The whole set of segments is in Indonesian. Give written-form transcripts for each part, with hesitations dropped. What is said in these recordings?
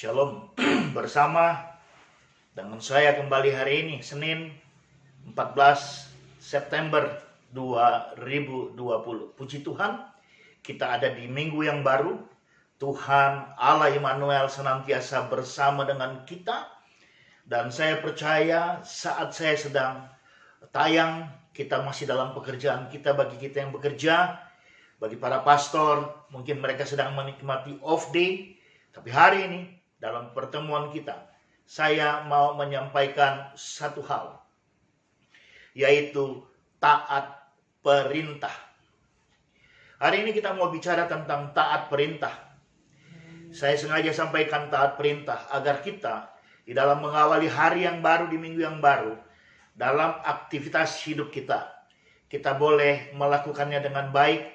Shalom. Bersama dengan saya kembali hari ini, Senin 14 September 2020. Puji Tuhan, kita ada di minggu yang baru. Tuhan Allah Immanuel senantiasa bersama dengan kita. Dan saya percaya saat saya sedang tayang, kita masih dalam pekerjaan kita. Bagi kita yang bekerja, bagi para pastor, mungkin mereka sedang menikmati off day. Tapi hari ini, dalam pertemuan kita, saya mau menyampaikan satu hal, yaitu taat perintah. Hari ini kita mau bicara tentang taat perintah. Saya sengaja sampaikan taat perintah agar kita di dalam mengawali hari yang baru, di minggu yang baru, dalam aktivitas hidup kita, kita boleh melakukannya dengan baik,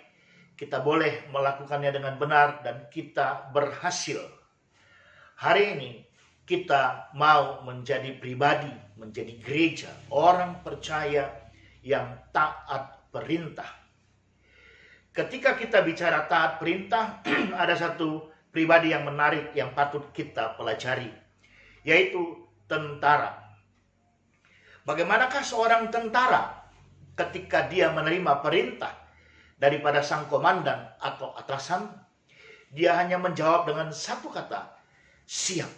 kita boleh melakukannya dengan benar, dan kita berhasil. Hari ini kita mau menjadi pribadi, menjadi gereja, orang percaya yang taat perintah. Ketika kita bicara taat perintah, ada satu pribadi yang menarik yang patut kita pelajari, yaitu tentara. Bagaimanakah seorang tentara ketika dia menerima perintah daripada sang komandan atau atasan? Dia hanya menjawab dengan satu kata, siap.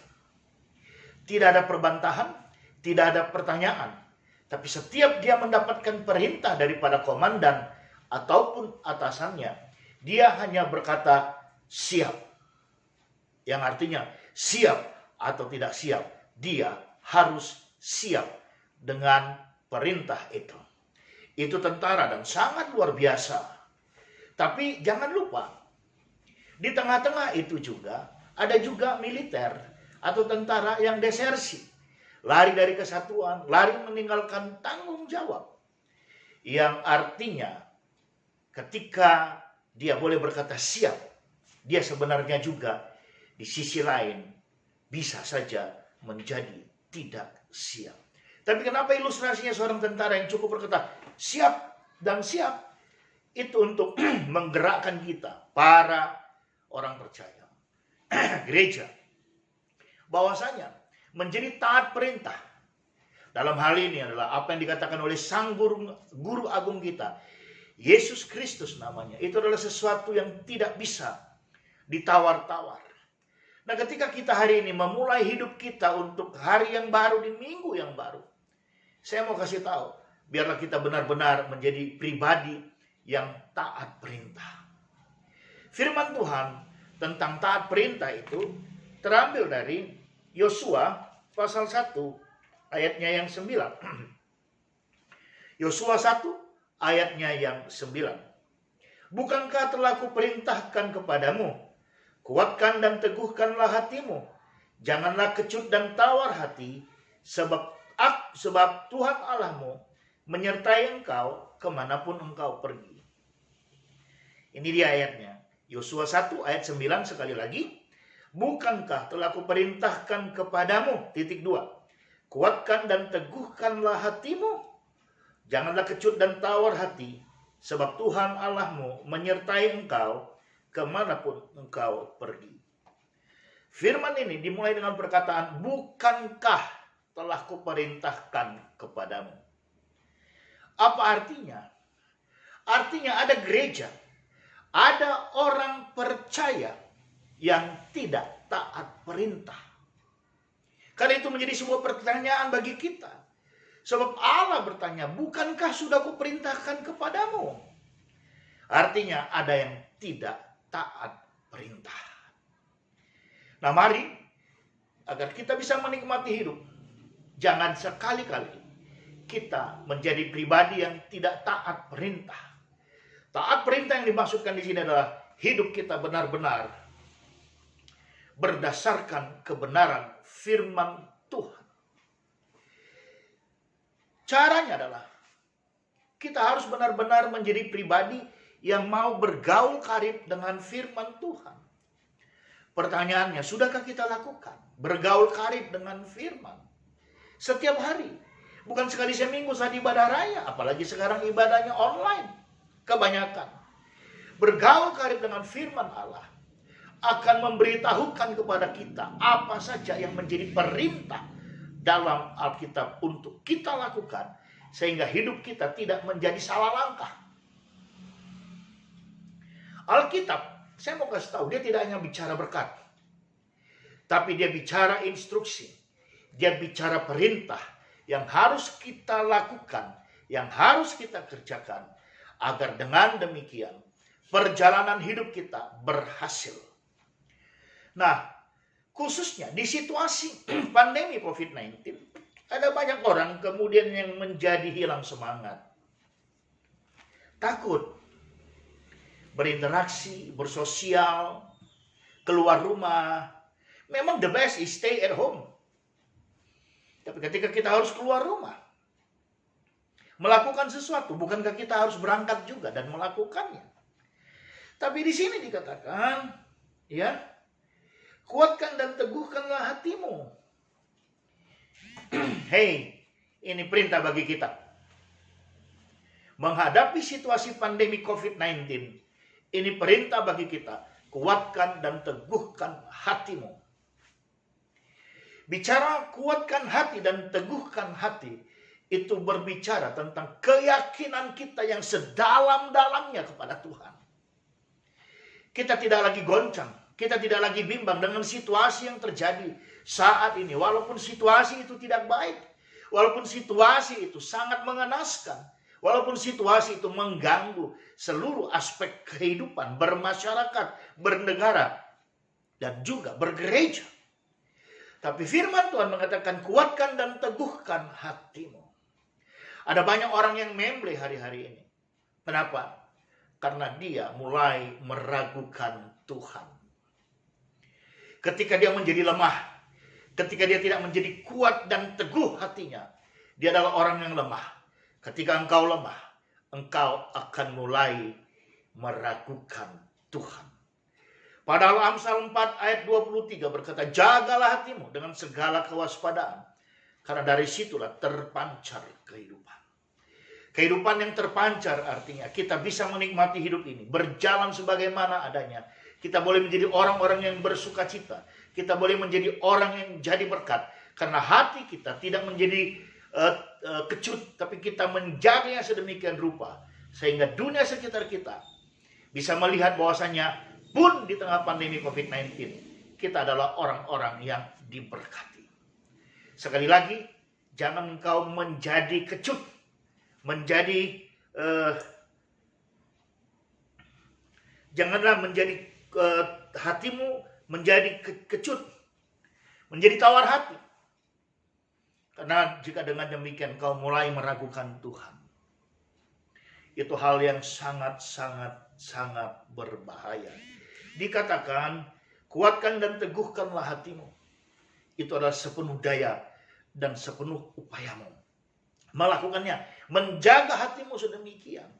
Tidak ada perbantahan, tidak ada pertanyaan. Tapi setiap dia mendapatkan perintah daripada komandan ataupun atasannya, dia hanya berkata siap. Yang artinya siap atau tidak siap, dia harus siap dengan perintah itu. Itu tentara dan sangat luar biasa. Tapi jangan lupa, di tengah-tengah itu juga ada juga militer atau tentara yang desersi, lari dari kesatuan, lari meninggalkan tanggung jawab. Yang artinya ketika dia boleh berkata siap, dia sebenarnya juga di sisi lain bisa saja menjadi tidak siap. Tapi kenapa ilustrasinya seorang tentara yang cukup berkata siap dan siap? Itu untuk menggerakkan kita, para orang percaya, gereja, bahwasanya menjadi taat perintah dalam hal ini adalah apa yang dikatakan oleh sang guru agung kita, Yesus Kristus namanya. Itu adalah sesuatu yang tidak bisa ditawar-tawar. Nah, ketika kita hari ini memulai hidup kita untuk hari yang baru, di minggu yang baru, saya mau kasih tahu, biarlah kita benar-benar menjadi pribadi yang taat perintah. Firman Tuhan tentang taat perintah itu terambil dari Yosua pasal 1 ayatnya yang 9. Yosua 1 ayatnya yang 9. Bukankah telah kuperintahkan kepadamu, kuatkan dan teguhkanlah hatimu, janganlah kecut dan tawar hati, sebab Tuhan Allahmu menyertai engkau kemanapun engkau pergi. Ini dia ayatnya. Yosua 1 ayat 9 sekali lagi. Bukankah telah kuperintahkan kepadamu, 2. Kuatkan dan teguhkanlah hatimu, janganlah kecut dan tawar hati, sebab Tuhan Allahmu menyertai engkau kemanapun engkau pergi. Firman ini dimulai dengan perkataan, bukankah telah kuperintahkan kepadamu. Apa artinya? Artinya ada gereja, ada orang percaya yang tidak taat perintah. Karena itu menjadi sebuah pertanyaan bagi kita. Sebab Allah bertanya, bukankah sudah kuperintahkan kepadamu? Artinya ada yang tidak taat perintah. Nah, mari agar kita bisa menikmati hidup, jangan sekali-kali kita menjadi pribadi yang tidak taat perintah. Taat perintah yang dimaksudkan di sini adalah hidup kita benar-benar berdasarkan kebenaran firman Tuhan. Caranya adalah kita harus benar-benar menjadi pribadi yang mau bergaul karib dengan firman Tuhan. Pertanyaannya, sudahkah kita lakukan bergaul karib dengan firman setiap hari? Bukan sekali seminggu saat ibadah raya, apalagi sekarang ibadahnya online kebanyakan. Bergaul karib dengan firman Allah akan memberitahukan kepada kita apa saja yang menjadi perintah dalam Alkitab untuk kita lakukan, sehingga hidup kita tidak menjadi salah langkah. Alkitab, saya mau kasih tahu, dia tidak hanya bicara berkat, tapi dia bicara instruksi, dia bicara perintah yang harus kita lakukan, yang harus kita kerjakan, agar dengan demikian perjalanan hidup kita berhasil. Nah, khususnya di situasi pandemi COVID-19, ada banyak orang kemudian yang menjadi hilang semangat, takut berinteraksi, bersosial, keluar rumah. Memang the best is stay at home. Tapi ketika kita harus keluar rumah, melakukan sesuatu, bukankah kita harus berangkat juga dan melakukannya? Tapi di sini dikatakan, ya, kuatkan dan teguhkanlah hatimu. Hei, ini perintah bagi kita. Menghadapi situasi pandemi COVID-19, ini perintah bagi kita. Kuatkan dan teguhkan hatimu. Bicara kuatkan hati dan teguhkan hati, itu berbicara tentang keyakinan kita yang sedalam-dalamnya kepada Tuhan. Kita tidak lagi goncang, kita tidak lagi bimbang dengan situasi yang terjadi saat ini. Walaupun situasi itu tidak baik, walaupun situasi itu sangat mengenaskan, walaupun situasi itu mengganggu seluruh aspek kehidupan bermasyarakat, bernegara, dan juga bergereja. Tapi firman Tuhan mengatakan kuatkan dan teguhkan hatimu. Ada banyak orang yang memble hari-hari ini. Kenapa? Karena dia mulai meragukan Tuhan. Ketika dia menjadi lemah, ketika dia tidak menjadi kuat dan teguh hatinya, dia adalah orang yang lemah. Ketika engkau lemah, engkau akan mulai meragukan Tuhan. Padahal Amsal 4 ayat 23 berkata, jagalah hatimu dengan segala kewaspadaan, karena dari situlah terpancar kehidupan. Kehidupan yang terpancar artinya kita bisa menikmati hidup ini, berjalan sebagaimana adanya. Kita boleh menjadi orang-orang yang bersuka cita. Kita boleh menjadi orang yang jadi berkat. Karena hati kita tidak menjadi kecut, tapi kita menjaganya sedemikian rupa. Sehingga dunia sekitar kita bisa melihat bahwasanya pun di tengah pandemi COVID-19, kita adalah orang-orang yang diberkati. Sekali lagi, jangan engkau menjadi kecut, janganlah menjadi hatimu menjadi kecut, menjadi tawar hati. Karena jika dengan demikian kau mulai meragukan Tuhan, itu hal yang sangat berbahaya. Dikatakan, kuatkan dan teguhkanlah hatimu. Itu adalah sepenuh daya dan sepenuh upayamu melakukannya, menjaga hatimu sedemikian.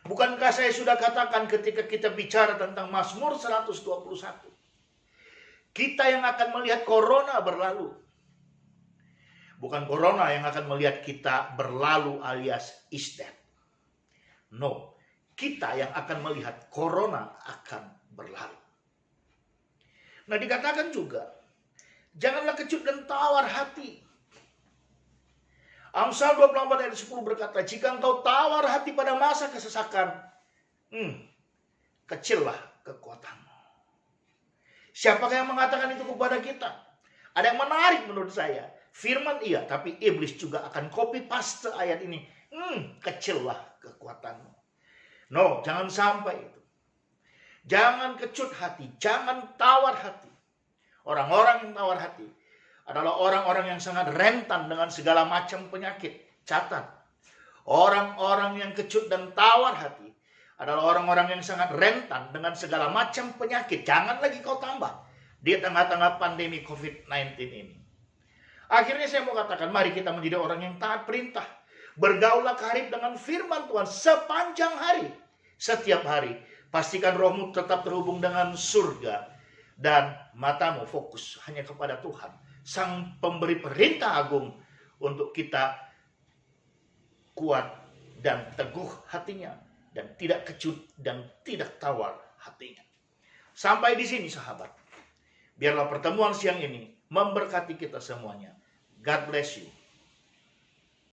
Bukankah saya sudah katakan ketika kita bicara tentang Mazmur 121, kita yang akan melihat corona berlalu, bukan corona yang akan melihat kita berlalu alias is dead. No, kita yang akan melihat corona akan berlalu. Nah, dikatakan juga, janganlah kecut dan tawar hati. Amsal 24 ayat 10 berkata, jika engkau tawar hati pada masa kesesakan, kecillah kekuatanmu. Siapakah yang mengatakan itu kepada kita? Ada yang menarik menurut saya. Firman iya, tapi iblis juga akan copy paste ayat ini. Kecillah kekuatanmu. No, jangan sampai itu. Jangan kecut hati, jangan tawar hati. Orang-orang yang tawar hati adalah orang-orang yang sangat rentan dengan segala macam penyakit. Catat, orang-orang yang kecut dan tawar hati adalah orang-orang yang sangat rentan dengan segala macam penyakit. Jangan lagi kau tambah di tengah-tengah pandemi COVID-19 ini. Akhirnya saya mau katakan, mari kita menjadi orang yang taat perintah. Bergaullah karib dengan firman Tuhan sepanjang hari. Setiap hari. Pastikan rohmu tetap terhubung dengan surga. Dan matamu fokus hanya kepada Tuhan, Sang pemberi perintah agung, untuk kita kuat dan teguh hatinya, dan tidak kecut dan tidak tawar hatinya. Sampai di sini sahabat. Biarlah pertemuan siang ini memberkati kita semuanya. God bless you.